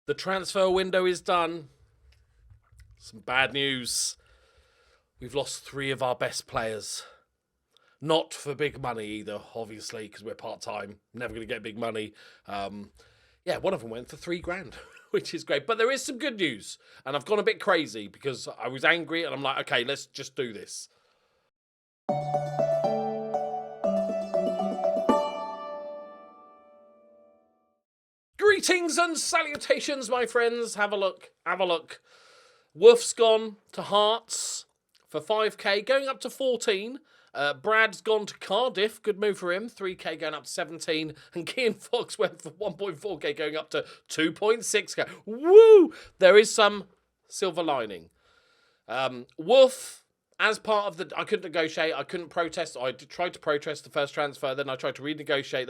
The transfer window is done. Some bad news. We've lost 3 of our best players. Not for big money either, obviously, because we're part-time. Never going to get big money. Yeah, one of them went for $3,000, which is great. But there is some good news. And I've gone a bit crazy because I was angry and I'm like, okay, let's just do this. Greetings and salutations, my friends. Have a look. Have a look. Wolf's gone to Hearts for 5k, going up to 14. Brad's gone to Cardiff. Good move for him. 3k going up to 17. And Kean Fox went for 1.4k going up to 2.6k. Woo! There is some silver lining. Wolf, as part of the... I couldn't negotiate. I couldn't protest. I tried to protest the first transfer. Then I tried to renegotiate.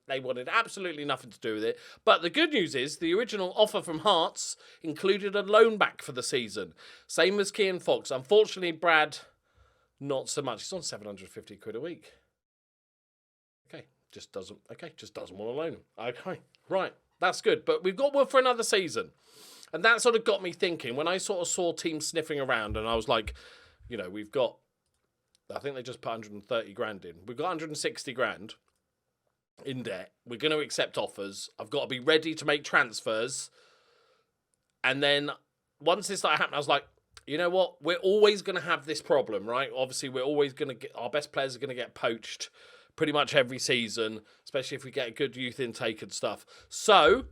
They wanted absolutely nothing to do with it. But the good news is the original offer from Hearts included a loan back for the season. Same as Kean Fox. Unfortunately, Brad... not so much. He's on 750 quid a week. Okay, just doesn't want to loan him. Okay, right, that's good. But we've got Wolf for another season. And that sort of got me thinking when I sort of saw teams sniffing around and I was like, you know, we've got, I think they just put 130 grand in. We've got 160 grand in debt. We're going to accept offers. I've got to be ready to make transfers. And then once this started happening, I was like, you know what? We're always going to have this problem, right? Obviously, we're always going to get... our best players are going to get poached pretty much every season, especially if we get a good youth intake and stuff. So,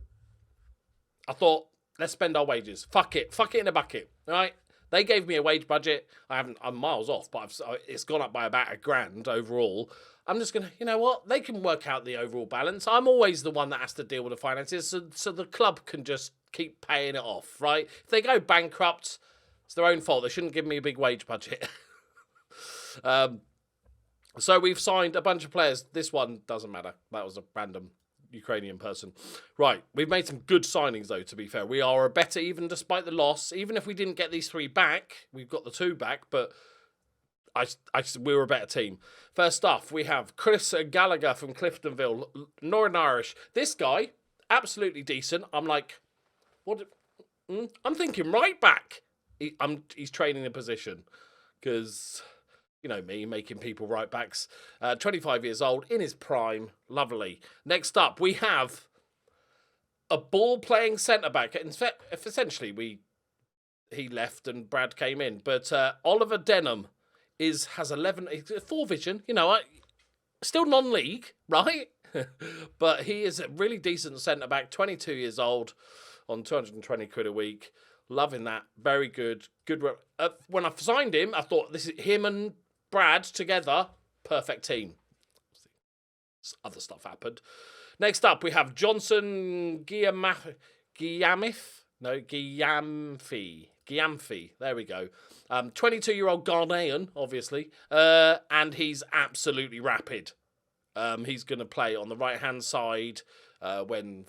I thought, let's spend our wages. Fuck it. Fuck it in a bucket, all right? They gave me a wage budget. I'm miles off, but it's gone up by about $1,000 overall. I'm just going to... you know what? They can work out the overall balance. I'm always the one that has to deal with the finances, so the club can just keep paying it off, right? If they go bankrupt... it's their own fault. They shouldn't give me a big wage budget. So we've signed a bunch of players. This one doesn't matter. That was a random Ukrainian person. Right. We've made some good signings, though, to be fair. We are a better, even despite the loss. Even if we didn't get these 3 back, we've got the 2 back, but we're a better team. First off, we have Chris Gallagher from Cliftonville, Northern Irish. This guy, absolutely decent. I'm like, what? I'm thinking right back. He's training the position because, you know me, making people right backs. 25 years old, in his prime. Lovely. Next up, we have a ball-playing centre-back. In fact, essentially, he left and Brad came in. But Oliver Denim has 11... 4 vision, you know, still non-league, right? But he is a really decent centre-back, 22 years old, on 220 quid a week. Loving that. Very good. Good. When I signed him, I thought this is him and Brad together. Perfect team. Other stuff happened. Next up, we have Johnson Guillamfi. There we go. 22-year-old Ghanaian, obviously. And he's absolutely rapid. He's going to play on the right-hand side when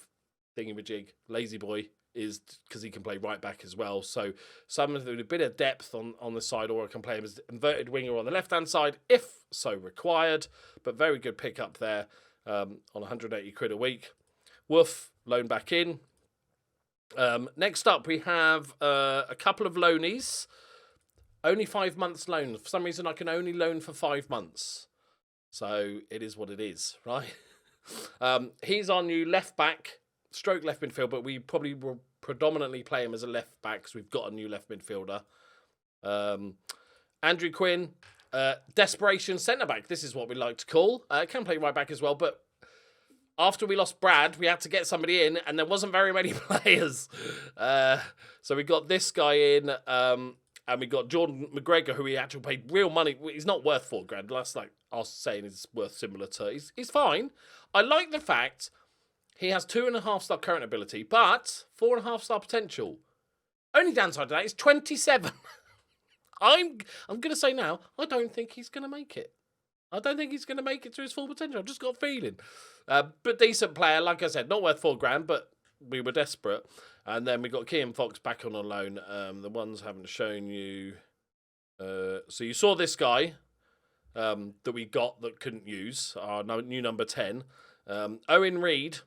thingamajig, lazy boy, is because he can play right back as well. So someone with a bit of depth on the side, or can play him as inverted winger on the left-hand side, if so required. But very good pick-up there on 180 quid a week. Wolf, loan back in. Next up, we have a couple of loanies. Only 5 months loan. For some reason, I can only loan for 5 months. So it is what it is, right? He's our new left-back, stroke left midfield, but we probably will predominantly play him as a left back because we've got a new left midfielder. Andrew Quinn, desperation centre back. This is what we like to call. Can play right back as well, but after we lost Brad, we had to get somebody in, and there wasn't very many players. So we got this guy in, and we got Jordan Mcgregor, who we actually paid real money. He's not worth $4,000. That's like us saying he's worth similar to. He's fine. I like the fact he has 2.5-star current ability, but 4.5-star potential. Only downside to that is 27. I'm going to say now, I don't think he's going to make it. I don't think he's going to make it to his full potential. I've just got a feeling. But decent player, like I said, not worth $4,000, but we were desperate. And then we got Kean Fox back on loan. The ones I haven't shown you. So you saw this guy that we got that couldn't use, our new number 10. Owen Reed.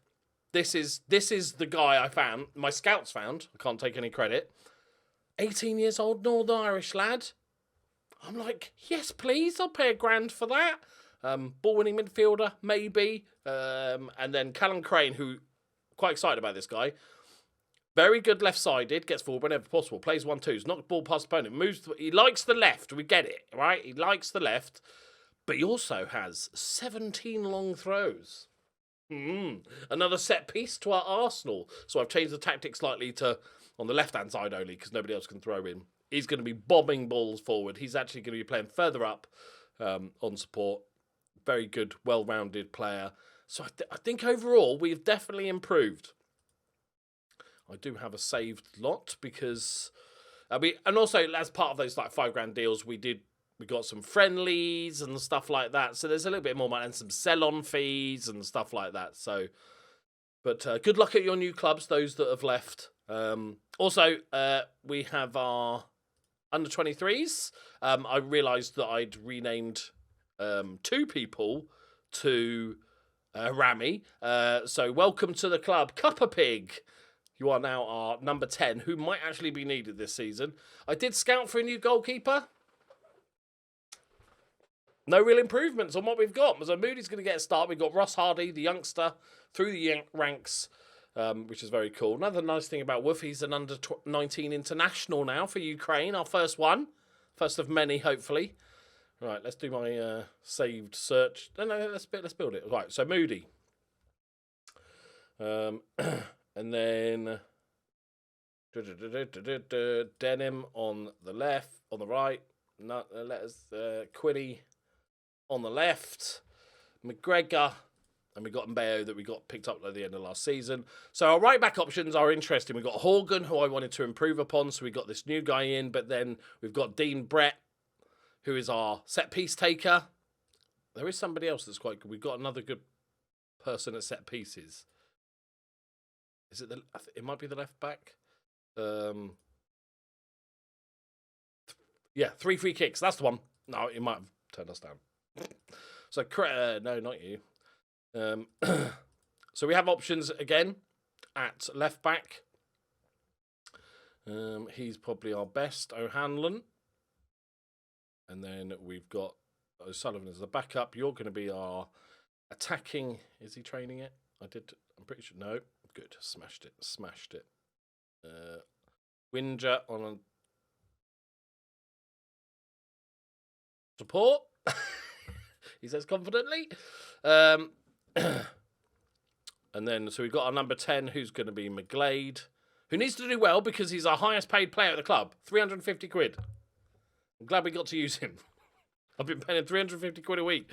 This is the guy I found. My scouts found. I can't take any credit. 18 years old, Northern Irish lad. I'm like, yes, please. I'll pay £1,000 for that. Ball-winning midfielder, maybe. And then Callum Crane, who, quite excited about this guy. Very good left-sided, gets forward whenever possible, plays 1-2s, knocks the ball past opponent, moves. He likes the left, we get it, right? He likes the left, but he also has 17 long throws. Another set piece to our arsenal. So I've changed the tactic slightly to on the left-hand side only because nobody else can throw in. He's going to be bombing balls forward. He's actually going to be playing further up on support. Very good, well-rounded player. So I think overall we've definitely improved. I do have a saved lot because and also as part of those like £5,000 deals we got some friendlies and stuff like that. So there's a little bit more money and some sell-on fees and stuff like that. So, but good luck at your new clubs, those that have left. Also, we have our under 23s. I realised that I'd renamed 2 people to Rami. So welcome to the club, Cuppa Pig. You are now our number 10, who might actually be needed this season. I did scout for a new goalkeeper. No real improvements on what we've got. So Moody's going to get a start. We've got Ross Hardy, the youngster, through the ranks, which is very cool. Another nice thing about Wolf, he's an under-19 international now for Ukraine. Our first one. First of many, hopefully. Right, let's do my saved search. No, let's build it. Right, so Moody. And then Denim on the left, on the right. Quiddy on the left. Mcgregor, and we got Mbeo that we got picked up at the end of last season. So our right back options are interesting. We've got Horgan, who I wanted to improve upon, so we got this new guy in. But then we've got Dean Brett, who is our set piece taker. There is somebody else that's quite good. We've got another good person at set pieces. Is it it might be the left back. Yeah, 3 free kicks. That's the one. No, it might have turned us down. So, no, not you. So we have options again at left back. He's probably our best, O'Hanlon. And then we've got O'Sullivan as the backup. You're going to be our attacking. Is he training it? I'm pretty sure. No. Good. Smashed it. Winger on a support. He says confidently. And then, so we've got our number 10, who's going to be McGlade, who needs to do well because he's our highest paid player at the club. 350 quid. I'm glad we got to use him. I've been paying him 350 quid a week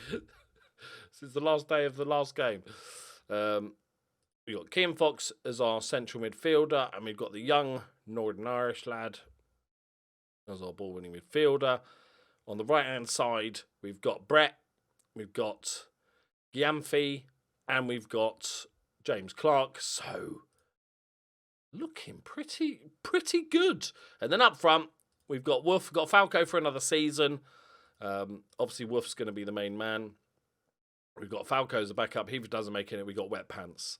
since the last day of the last game. We've got Kean Fox as our central midfielder, and we've got the young Northern Irish lad as our ball-winning midfielder. On the right-hand side, we've got Brett, we've got Gyamfi, and we've got James Clark. So, looking pretty good. And then up front, we've got Wolf, got Falco for another season. Obviously, Wolf's going to be the main man. We've got Falco as a backup. If he doesn't make it, we've got Wet Pants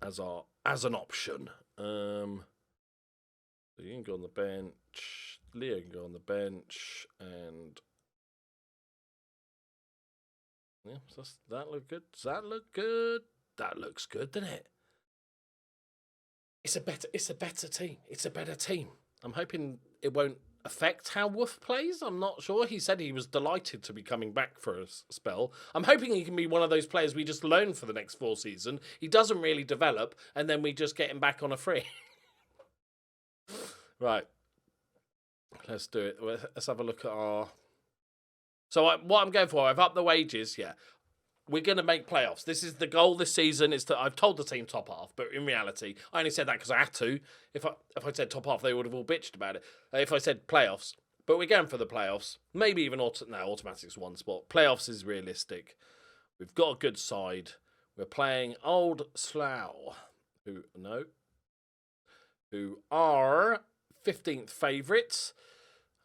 as an option. So you can go on the bench. Leo can go on the bench, and yeah, does that look good? Does that look good? That looks good, doesn't it? It's a better team. It's a better team. I'm hoping it won't affect how Wolf plays. I'm not sure. He said he was delighted to be coming back for a spell. I'm hoping he can be one of those players we just loan for the next 4 seasons. He doesn't really develop, and then we just get him back on a free. Right. Let's do it. Let's have a look at our... So what I'm going for, I've upped the wages, yeah. We're going to make playoffs. This is the goal this season. Is that I've told the team top half, but in reality, I only said that because I had to. If I said top half, they would have all bitched about it. If I said playoffs, but we're going for the playoffs. Maybe even automatic's one spot. Playoffs is realistic. We've got a good side. We're playing Old Slough, who are 15th favourites.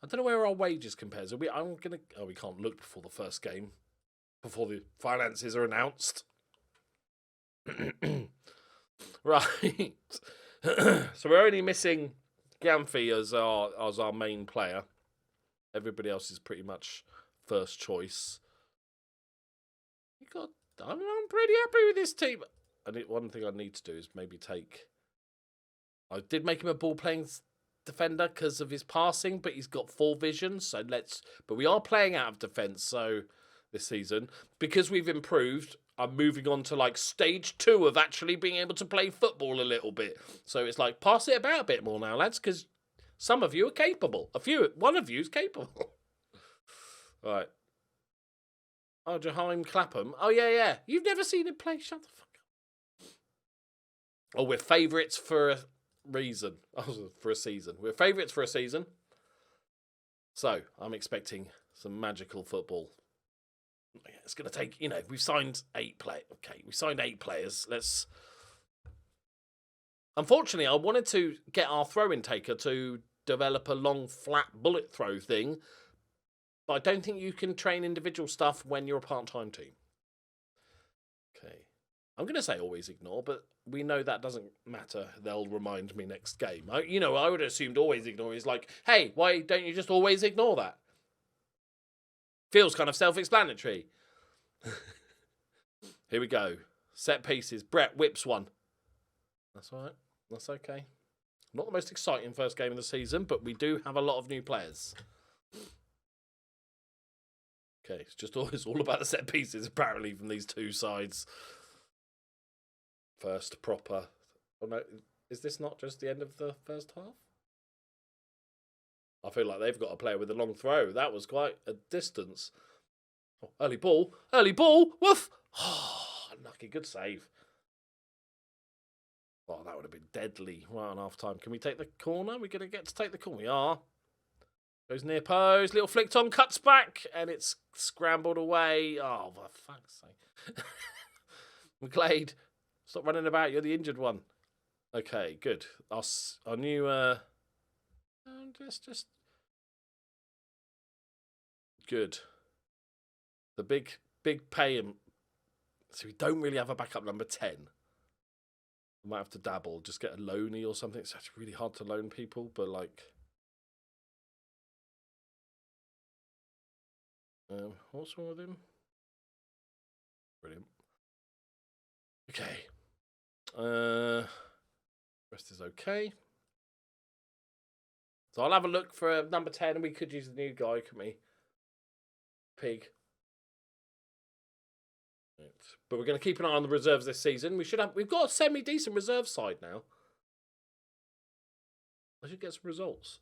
I don't know where our wages compares. We can't look before the first game. Before the finances are announced. Right. So we're only missing Gamfi as our main player. Everybody else is pretty much first choice. I'm pretty happy with this team. One thing I need to do is maybe take... I did make him a ball-playing defender because of his passing, but he's got 4 vision, so But we are playing out of defence, so this season. Because we've improved, I'm moving on to, like, stage 2 of actually being able to play football a little bit. So it's like, pass it about a bit more now, lads, because some of you are capable. One of you is capable. Right. Oh, Jaheim Clapham. Oh, yeah. You've never seen him play? Shut the fuck up. Oh, we're favourites for a reason. Oh, for a season. We're favourites for a season. So, I'm expecting some magical football. It's going to take, we've signed 8 players. Okay, we signed 8 players. Unfortunately, I wanted to get our throw-in taker to develop a long, flat bullet throw thing. But I don't think you can train individual stuff when you're a part-time team. Okay. I'm going to say always ignore, but we know that doesn't matter. They'll remind me next game. I would have assumed always ignore is like, hey, why don't you just always ignore that? Feels kind of self-explanatory. Here we go. Set pieces. Brett whips one. That's all right. That's okay. Not the most exciting first game of the season, but we do have a lot of new players. Okay, it's all about the set pieces, apparently, from these 2 sides. First proper... Oh, no, is this not just the end of the first half? I feel like they've got a player with a long throw. That was quite a distance. Oh, early ball. Woof! Oh, unlucky. Good save. Oh, that would have been deadly right on half time. Can we take the corner? We're going to get to take the corner. We are. Goes near post, little flicked on, cuts back, and it's scrambled away. Oh, for fuck's sake. McGlade, stop running about, you're the injured one. Okay, good. Our new, just... Good. The big pay him. So we don't really have a backup number 10. We might have to dabble, just get a loanee or something. It's actually really hard to loan people, but like... what's wrong with him? Brilliant. Okay. Rest is okay. So I'll have a look for number 10. We could use the new guy, couldn't we? Pig. Right. But we're going to keep an eye on the reserves this season. We've got a semi-decent reserve side now. I should get some results.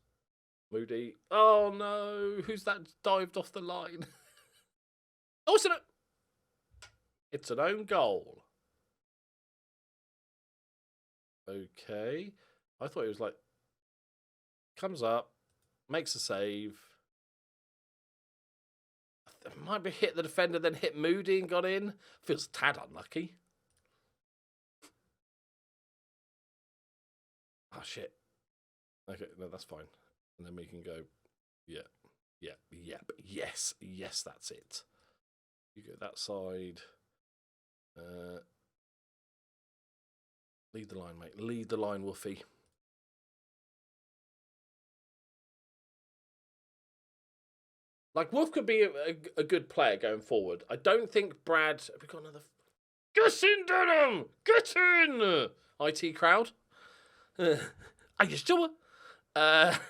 Moody. Oh no, who's that dived off the line? Oh, it's an own goal. Okay. I thought it was like, comes up, makes a save. Might be hit the defender, then hit Moody and got in. Feels tad unlucky. Oh, shit. Okay, no, that's fine. And then we can go, yeah, yes, that's it. You go that side. Lead the line, mate. Lead the line, Woofy. Like, Wolf could be a good player going forward. I don't think Brad... Have we got another... Get in, Denim! Get in! IT crowd. Are you sure? What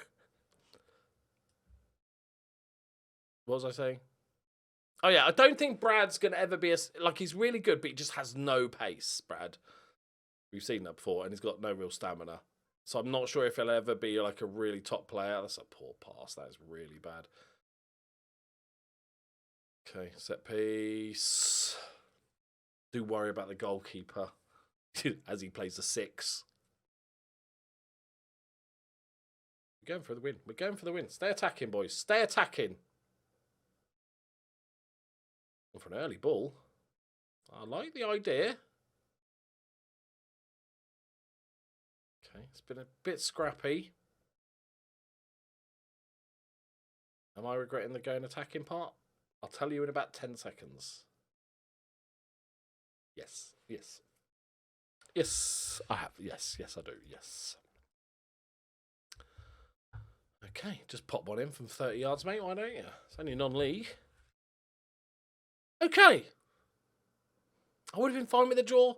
was I saying? Oh, yeah. I don't think Brad's going to ever be like, he's really good, but he just has no pace, Brad. We've seen that before, and he's got no real stamina. So I'm not sure if he'll ever be, like, a really top player. That's a poor pass. That is really bad. Okay, set piece. Do worry about the goalkeeper as he plays the 6. We're going for the win. We're going for the win. Stay attacking, boys. Stay attacking. And for an early ball. I like the idea. Okay, it's been a bit scrappy. Am I regretting the going attacking part? I'll tell you in about 10 seconds. Yes. Yes, I have. Yes, I do. Yes. Okay, just pop one in from 30 yards, mate. Why don't you? It's only non-league. Okay. I would have been fine with the draw.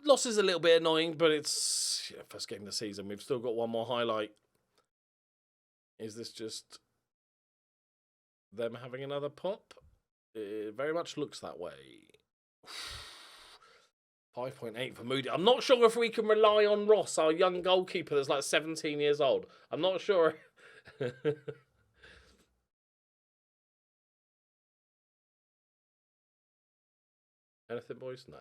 Loss is a little bit annoying, but it's first game of the season. We've still got one more highlight. Is this just them having another pop? It very much looks that way. 5.8 for Moody. I'm not sure if we can rely on Ross, our young goalkeeper that's like 17 years old. I'm not sure. Anything, boys? No.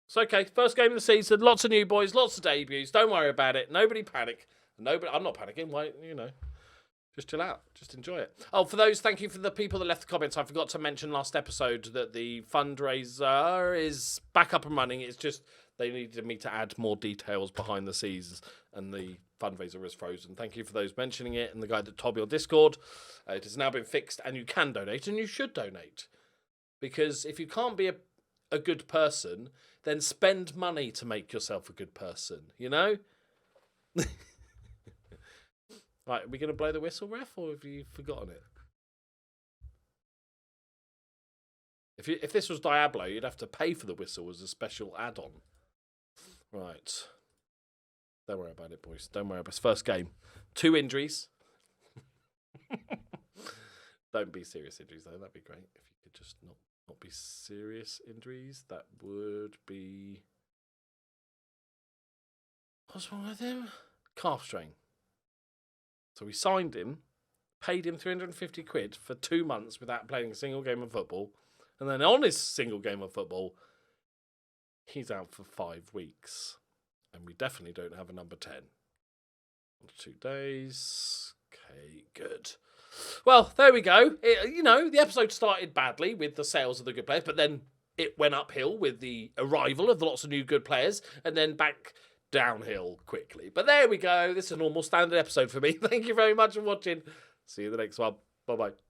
It's okay. First game of the season. Lots of new boys. Lots of debuts. Don't worry about it. Nobody panic. I'm not panicking. Why? Just chill out. Just enjoy it. Oh, for those, thank you for the people that left the comments. I forgot to mention last episode that the fundraiser is back up and running. It's just they needed me to add more details behind the scenes, and the fundraiser is frozen. Thank you for those mentioning it, and the guy that told me on Discord. It has now been fixed, and you can donate, and you should donate. Because if you can't be a good person, then spend money to make yourself a good person, you know? Right, are we going to blow the whistle, ref, or have you forgotten it? If this was Diablo, you'd have to pay for the whistle as a special add-on. Right. Don't worry about it, boys. Don't worry about it. It's first game. 2 injuries. Don't be serious injuries, though. That'd be great. If you could just not be serious injuries, that would be... What's wrong with him? Calf strain. So we signed him, paid him 350 quid for 2 months without playing a single game of football. And then on his single game of football, he's out for 5 weeks. And we definitely don't have a number 10. 2 days. Okay, good. Well, there we go. The episode started badly with the sales of the good players, but then it went uphill with the arrival of lots of new good players, and then back downhill quickly. But there we go. This is a normal standard episode for me. Thank you very much for watching. See you in the next one. Bye-bye.